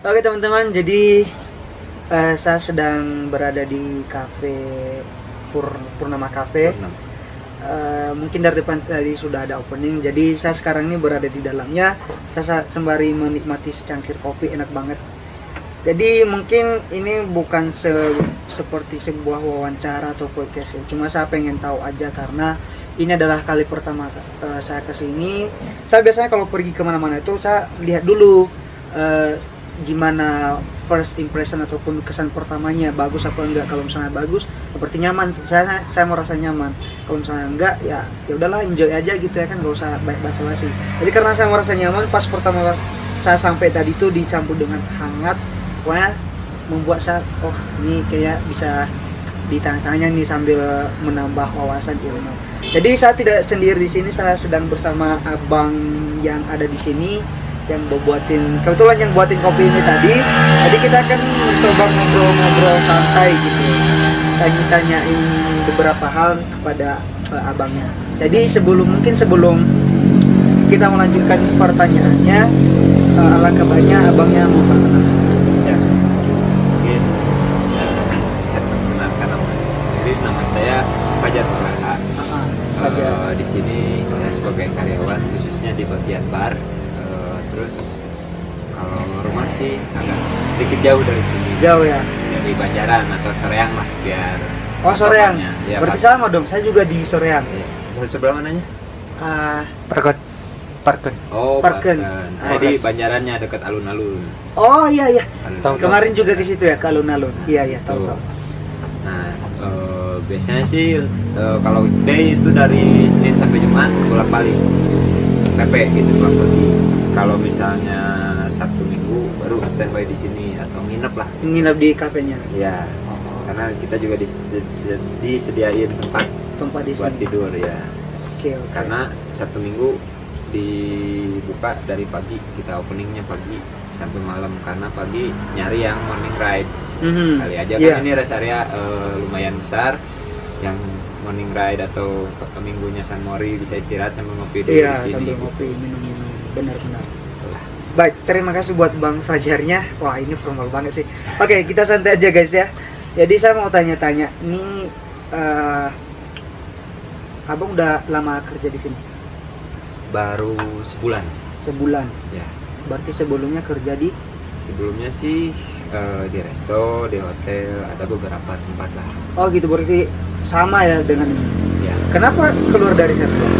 Oke teman-teman, jadi saya sedang berada di cafe Purnama Cafe. Mungkin dari depan tadi sudah ada opening, jadi saya sekarang ini berada di dalamnya. Saya sembari menikmati secangkir kopi, enak banget. Jadi mungkin ini bukan seperti sebuah wawancara atau podcast ya. Cuma saya pengen tahu aja karena ini adalah kali pertama saya kesini. Saya biasanya kalau pergi kemana-mana itu saya lihat dulu gimana first impression ataupun kesan pertamanya, bagus apa enggak. Kalau misalnya bagus, seperti nyaman, saya merasa nyaman. Kalau misalnya enggak, ya udahlah, enjoy aja gitu ya kan, nggak usah banyak basa-basi. Jadi karena saya merasa nyaman, pas pertama saya sampai tadi tuh dicampur dengan hangat, pokoknya membuat saya, oh ini kayak bisa ditanya-tanya nih sambil menambah wawasan ilmu. Jadi saya tidak sendiri di sini, saya sedang bersama abang yang ada di sini yang kebetulan yang buatin kopi ini tadi. Jadi kita akan coba ngobrol-ngobrol santai gitu, tanya-tanyain beberapa hal kepada abangnya. Jadi sebelum kita melanjutkan pertanyaannya, alangkah baiknya abangnya memperkenalkan. Ya, mungkin saya perkenalkan nama saya sendiri. Nama saya Fajar Praha. Di sini saya sebagai karyawan khususnya di bagian bar. Terus kalau rumah sih agak sedikit jauh dari sini. Jauh ya? Dari Banjaran atau Soreang lah biar. Oh, Soreang. Ya, berarti sama dong, saya juga di Soreang. Ya, sebelah mananya? Parken. Oh, Parken. Saya di Banjarannya dekat alun-alun. Oh iya. Alun-alun. Kemarin juga ke situ ya, ke alun-alun. Iya, tahu. Nah, biasanya sih kalau weekday itu dari Senin sampai Jumat bolak-balik PP gitu, pulang pergi. Kalau misalnya Sabtu Minggu baru standby di sini atau nginep lah. Nginep di kafenya. Iya. Karena kita juga disediain tempat di buat sini. tidur ya. Oke. Karena Sabtu Minggu dibuka dari pagi, kita openingnya pagi sampai malam, karena pagi nyari yang morning ride. Kali aja kan ini rest area lumayan besar, yang morning ride atau minggunya San Mori bisa istirahat sambil ngopi dulu di sini. Sambil ngopi, minum-minum. Benar-benar. Baik, terima kasih buat Bang Fajarnya. Wah, ini formal banget sih. Oke, kita santai aja guys ya. Jadi saya mau tanya-tanya, ini Abang udah lama kerja di sini? Baru sebulan. Sebulan. Ya. Berarti sebelumnya kerja di? Sebelumnya sih di resto, di hotel, ada beberapa tempat lah. Oh gitu, berarti sama ya dengan ini. Ya. Kenapa keluar dari sektor?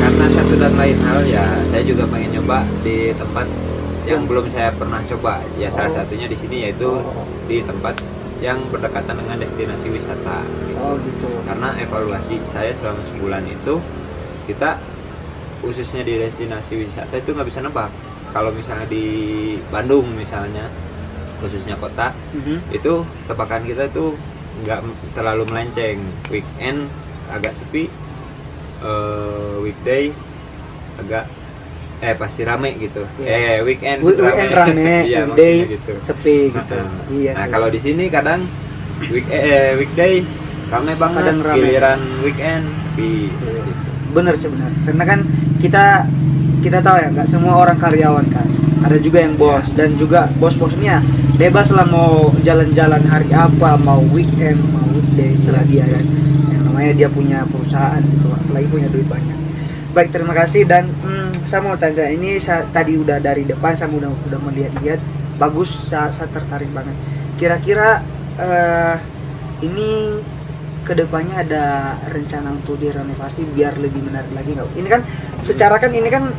Karena satu dan lain hal ya, saya juga pengen nyoba di tempat yang belum saya pernah coba. Ya salah satunya di sini, yaitu di tempat yang berdekatan dengan destinasi wisata. Gitu. Oh gitu. Karena evaluasi saya selama sebulan itu, kita khususnya di destinasi wisata itu nggak bisa nebak. Kalau misalnya di Bandung misalnya, khususnya kota, itu tebakan kita itu nggak terlalu melenceng. Weekend agak sepi, weekday agak pasti rame gitu. Weekend rame, iya, weekday gitu. sepi gitu. Iya. Nah, kalau di sini kadang weekday rame banget, Kadang rame. giliran weekend sepi. Gitu. Bener sih, benar. Karena kan kita tahu ya, nggak semua orang karyawan kan. Ada juga yang bos, dan juga bos-bosnya bebas lah mau jalan-jalan hari apa, mau weekend, mau weekday, setelah dia kan. Yang namanya dia punya perusahaan gitu, apalagi punya duit banyak. Baik, terima kasih. Dan saya mau tanya, ini tadi udah dari depan saya udah melihat-lihat, bagus, saya tertarik banget. Kira-kira ini kedepannya ada rencana untuk direnovasi biar lebih menarik lagi nggak? Ini kan secara kan ini kan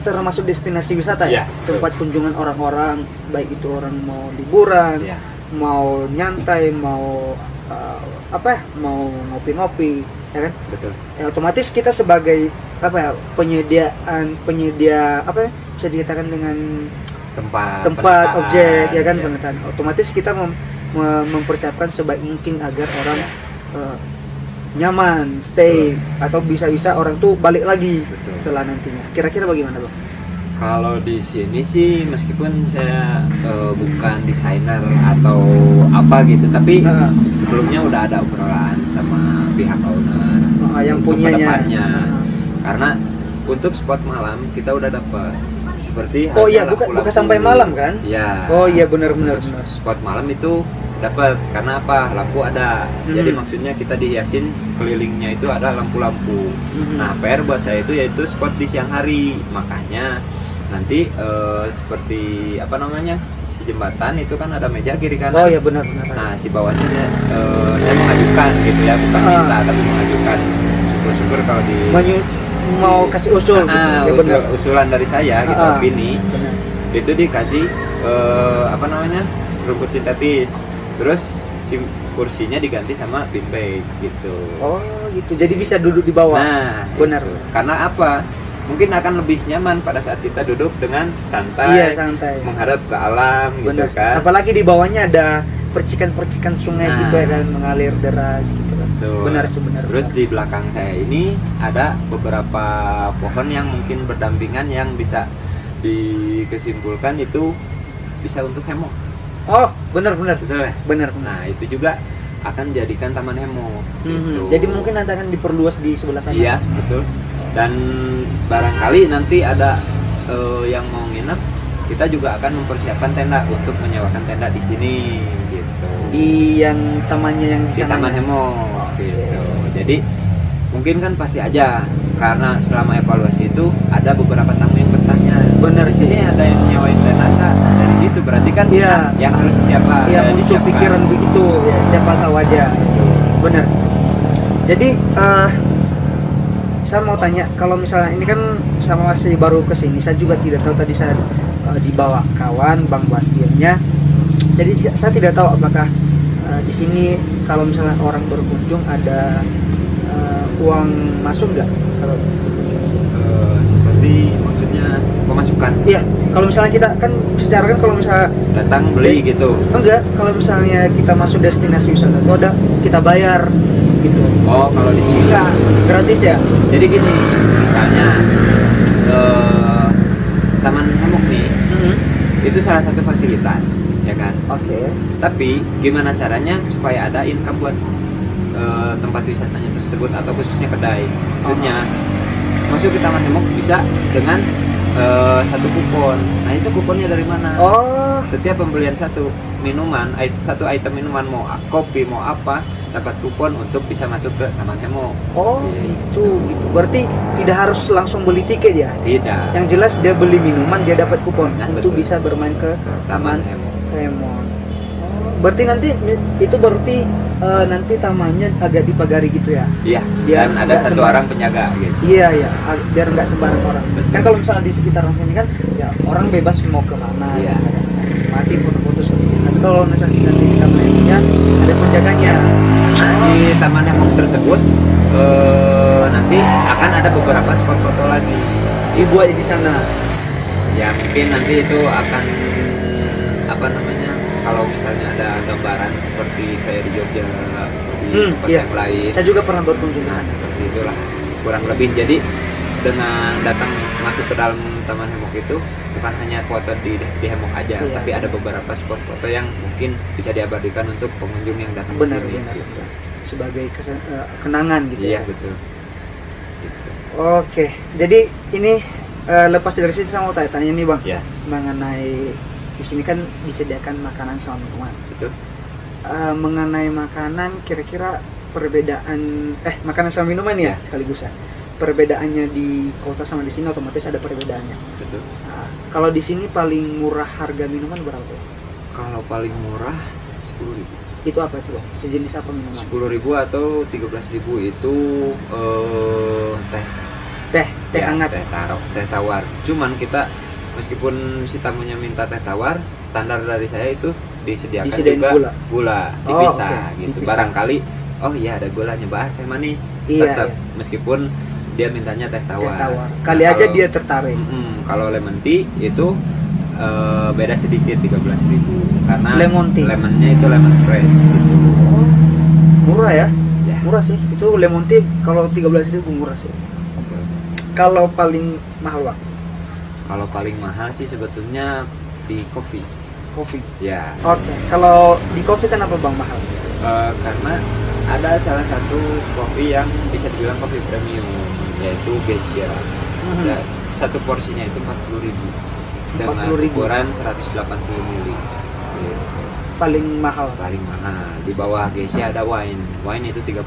termasuk destinasi wisata ya, tempat kunjungan orang-orang, baik itu orang mau liburan, mau nyantai, mau mau ngopi-ngopi, ya kan? Betul. Ya, otomatis kita sebagai penyedia bisa dikatakan dengan tempat objek, ya kan, pengetahuan. Otomatis kita mempersiapkan sebaik mungkin agar orang nyaman, stay, atau bisa-bisa orang tuh balik lagi setelah nantinya. Kira-kira bagaimana, Bang? Kalau di sini sih, meskipun saya bukan desainer atau apa gitu, tapi sebelumnya udah ada obrolan sama pihak owner yang punyanya. Karena untuk spot malam kita udah dapat seperti Oh iya, halnya bukan lampu-lampu. sampai malam kan? Iya. Oh iya, benar-benar. Spot malam itu dapat karena apa? Lampu ada. Jadi maksudnya kita dihiasin sekelilingnya itu ada lampu-lampu. Nah, PR buat saya itu yaitu spot di siang hari. Makanya nanti seperti apa namanya? Si jembatan itu kan ada meja kiri kanan. Oh iya, benar. Nah, si bawahnya saya mengajukan gitu ya, bukan minta tapi mengajukan. Syukur-syukur kalau di mau kasih usul gitu. Ya, benar. usulan dari saya gitu, opini. Benar. Itu dikasih apa namanya? Rumput sintetis. Terus si kursinya diganti sama beanbag gitu. Oh gitu, jadi bisa duduk di bawah. Nah, benar. Itu. Karena apa? Mungkin akan lebih nyaman pada saat kita duduk dengan santai, Iya, santai, menghadap ke alam. Benar. Gitu kan. Apalagi di bawahnya ada percikan-percikan sungai gitu ya kan, mengalir deras gitu kan. Betul. Benar sebenarnya. Terus di belakang saya ini ada beberapa pohon yang mungkin berdampingan yang bisa dikesimpulkan itu bisa untuk hemok. Oh, benar. Betul ya? Benar. Nah, itu juga akan jadikan taman hemok. Gitu. Jadi mungkin nanti akan diperluas di sebelah sana. Iya, betul. Dan barangkali nanti ada yang mau nginep, kita juga akan mempersiapkan tenda untuk menyewakan tenda di sini gitu. Di yang tamannya yang Di taman hemok gitu. Jadi mungkin kan pasti aja karena selama evaluasi itu ada beberapa tamu yang bertanya, benar di sini ada yang nyewain tenda nggak? Dari situ berarti kan Iya. yang harus siapa? Iya, muncul pikiran begitu ya, siapa tahu aja. Benar. Jadi saya mau tanya, kalau misalnya ini kan sama masih baru kesini, saya juga tidak tahu, tadi saya dibawa kawan Bang Bastiannya. Jadi saya tidak tahu apakah di sini kalau misalnya orang berkunjung ada uang masuk nggak kalau berkunjung di sini? Seperti maksudnya pemasukan? Iya, kalau misalnya kita kan secara kan kalau misalnya Datang beli gitu. enggak, kalau misalnya kita masuk destinasi wisata itu ada kita bayar gitu. Oh, kalau di sini Enggak, gratis ya? jadi gini, misalnya taman hemok nih itu salah satu fasilitas, ya kan? Oke. Tapi gimana caranya supaya ada income buat tempat wisatanya tersebut atau khususnya kedai? Maksudnya masuk ke taman hemok bisa dengan satu kupon. Nah, itu kuponnya dari mana? Oh, Setiap pembelian satu item minuman, mau kopi mau apa, dapat kupon untuk bisa masuk ke taman hemok. oh itu gitu. Berarti tidak harus langsung beli tiket ya? Tidak. Yang jelas dia beli minuman dia dapat kupon Nah, untuk betul. bisa bermain ke Taman hemok. Hemok. Berarti nanti itu berarti nanti tamannya agak dipagari gitu ya? Iya. Biar Dan ada nggak satu sembarang. orang penjaga gitu. Iya, biar nggak sembarang orang. Betul. Kan kalau misalnya di sekitaran sini kan ya orang bebas mau kemana, Iya. gitu kan. Mati foto-foto sendiri. Tapi kalau misalnya nanti di taman hemoknya ada penjaganya. Nah, di taman hemok tersebut nanti akan ada beberapa spot foto lagi. Dibuat di sana. Ya mungkin nanti itu akan apa namanya, kalau misalnya ada gambaran seperti kayak di Jogja di tempat iya. yang lain. Saya juga pernah berkunjung ke Nah, sana. seperti itulah kurang lebih. Jadi dengan datang masuk ke dalam taman hemok itu bukan hanya foto di hemok aja, Iya. tapi ada beberapa spot foto yang mungkin bisa diabadikan untuk pengunjung yang datang Benar, ke sini. benar. Gitu. Sebagai kenangan gitu. Iya ya. betul. Gitu. Oke, jadi ini lepas dari situ saya mau tanya nih Bang, Ya mengenai di sini kan disediakan makanan sama minuman. betul. Mengenai makanan, kira-kira perbedaan makanan sama minuman ya, Ya. sekaligus ya. Perbedaannya di kota sama di sini otomatis ada perbedaannya. Betul. Nah, kalau di sini paling murah harga minuman berapa? Kalau paling murah 10.000. Itu apa itu Bang? Sejenis apa minuman? 10.000 atau 13.000 itu teh. Teh Ya, hangat. teh tawar. Cuman kita meskipun si tamunya minta teh tawar, standar dari saya itu disediakan Disediain juga gula Oh, dipisah oke. gitu. Dipisah. Barangkali oh iya ada gulanya, bah teh manis. Iya, Tetap iya. meskipun dia mintanya teh Teh tawar. tawar. Nah, Kali aja kalau- dia tertarik. kalau lemon tea itu beda sedikit 13.000 karena Lemon tea. lemonnya itu lemon fresh gitu. Oh, murah ya? Ya. Murah sih. Itu lemon tea kalau 13.000 murah sih. Kalau paling mahal Bang? Kalau paling mahal sih sebetulnya di kopi. Kopi. Ya. Oke. Kalau di kopi kan apa Bang mahal? Karena ada salah satu kopi yang bisa dibilang kopi premium, yaitu Geisha. Ya, satu porsinya itu 40.000. dengan 40.000. ukuran 180 mili. Paling mahal. Paling mahal. Di bawah GC ada wine. Wine itu 30.000.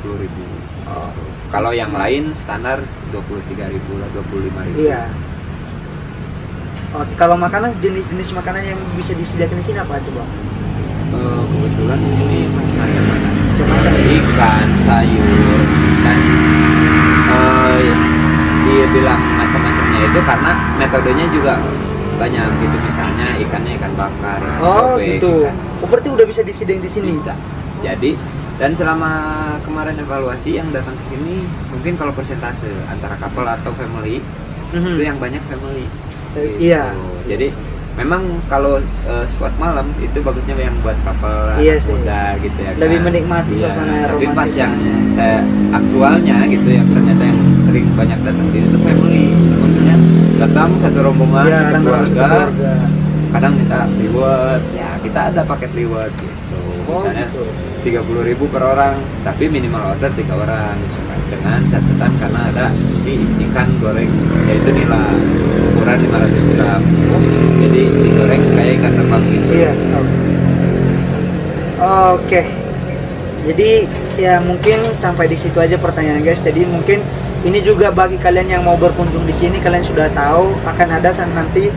Oh. Kalau yang lain standar 23.000 lah, 25.000. Iya. Oke, kalau makanan, jenis-jenis makanan yang bisa disediakan di sini apa aja, Bang? Kebetulan ini macam-macam ada. Macam-macam. Ikan, sayur, dan dia bilang macam-macamnya itu karena metodenya juga banyak gitu, misalnya ikannya ikan bakar, Oh, cobek, gitu. ikan Oh, berarti udah bisa disediain di sini. bisa. Jadi dan selama kemarin evaluasi yang datang ke sini mungkin kalau persentase antara couple atau family Mhm. itu yang banyak family. Iya. Jadi memang kalau spot malam itu bagusnya yang buat couple Iya anak sih. muda gitu ya. Lebih kan. menikmati Iya, suasana tapi pas romantis. yang saya aktualnya gitu yang ternyata yang sering banyak datang sini itu family. Maksudnya datang satu rombongan, Iya, satu orang-orang satu keluarga. keluarga. Kadang minta reward, ya kita ada paket reward gitu. Oh, Misalnya gitu. 30.000 per orang, tapi minimal order 3 orang dengan catatan karena ada si ikan goreng yaitu nila ukuran 500 gram. Jadi digoreng kayak ikan terbang gitu. Iya. Oke. Jadi ya mungkin sampai di situ aja pertanyaan guys. Jadi mungkin ini juga bagi kalian yang mau berkunjung di sini, kalian sudah tahu akan ada nanti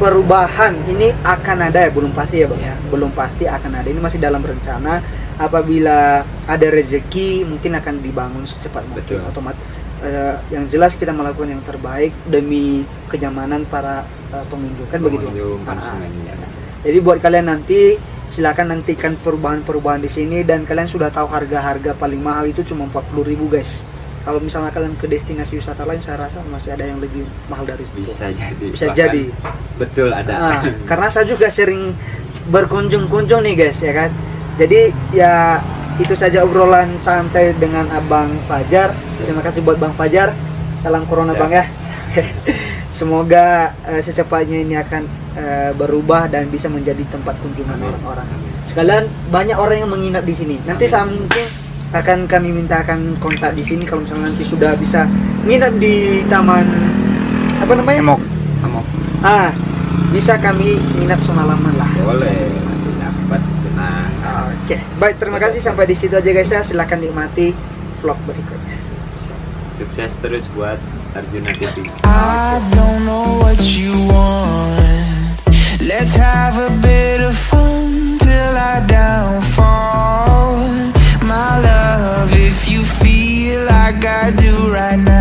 perubahan. Ini akan ada ya, belum pasti ya Bang ya. Belum pasti akan ada. Ini masih dalam rencana. Apabila ada rezeki mungkin akan dibangun secepat mungkin. Betul. Otomatis yang jelas kita melakukan yang terbaik demi kenyamanan para pengunjung kan begitu. Pengunjung, Ah, konsumen, ya. Jadi buat kalian nanti silakan nantikan perubahan-perubahan di sini, dan kalian sudah tahu harga-harga paling mahal itu cuma 40.000 guys. Kalau misalnya kalian ke destinasi wisata lain, saya rasa masih ada yang lebih mahal dari situ. Bisa jadi. Bisa Bahkan jadi. Betul ada. Karena saya juga sering berkunjung-kunjung nih guys ya kan. Jadi ya itu saja obrolan santai dengan Abang Fajar. Terima kasih buat Bang Fajar. Salam corona Siap. Bang ya. Semoga secepatnya ini akan berubah dan bisa menjadi tempat kunjungan Amin. orang-orang. Sekalian banyak orang yang menginap di sini. Nanti Amin. saya mungkin akan kami mintakan kontak di sini kalau misalnya nanti sudah bisa nginap di taman apa namanya? Amok. Bisa kami nginap semalaman lah. Boleh. Dapat tenang. Oke, baik, terima kasih, sampai di situ aja guys ya. Silakan nikmati vlog berikutnya. Sukses terus buat Arjuna TV. I don't know what you want. Let's have a bit of fun till I downfall. My love, if you feel like I do right now.